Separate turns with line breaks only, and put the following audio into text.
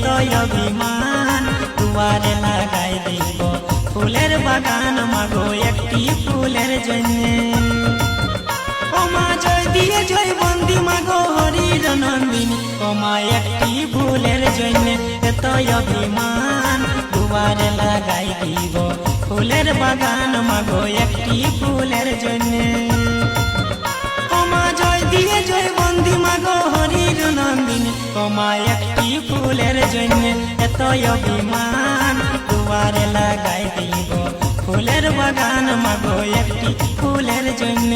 এত অভিমান দুয়ারে লাগাই দিব ফুলের বাগান মাগো একটি ফুলের জন্য। ও মা জয় দিয়ে জয় বন্দি মাগো হরির নন্দিনী, ও মা একটি ফুলের জন্য এত অভিমান দুয়ারে লাগাই দিব ফুলের বাগান মাগো একটি ফুলের জন্য। ও মা জয় দিয়ে জয় বন্দি মাগো হরির নন্দিনী, ও মা একটি ফুলের জন্য এত অভিমান দুয়ারে লাগাই দিব ফুলের বাগান মাগো একটি ফুলের জন্য।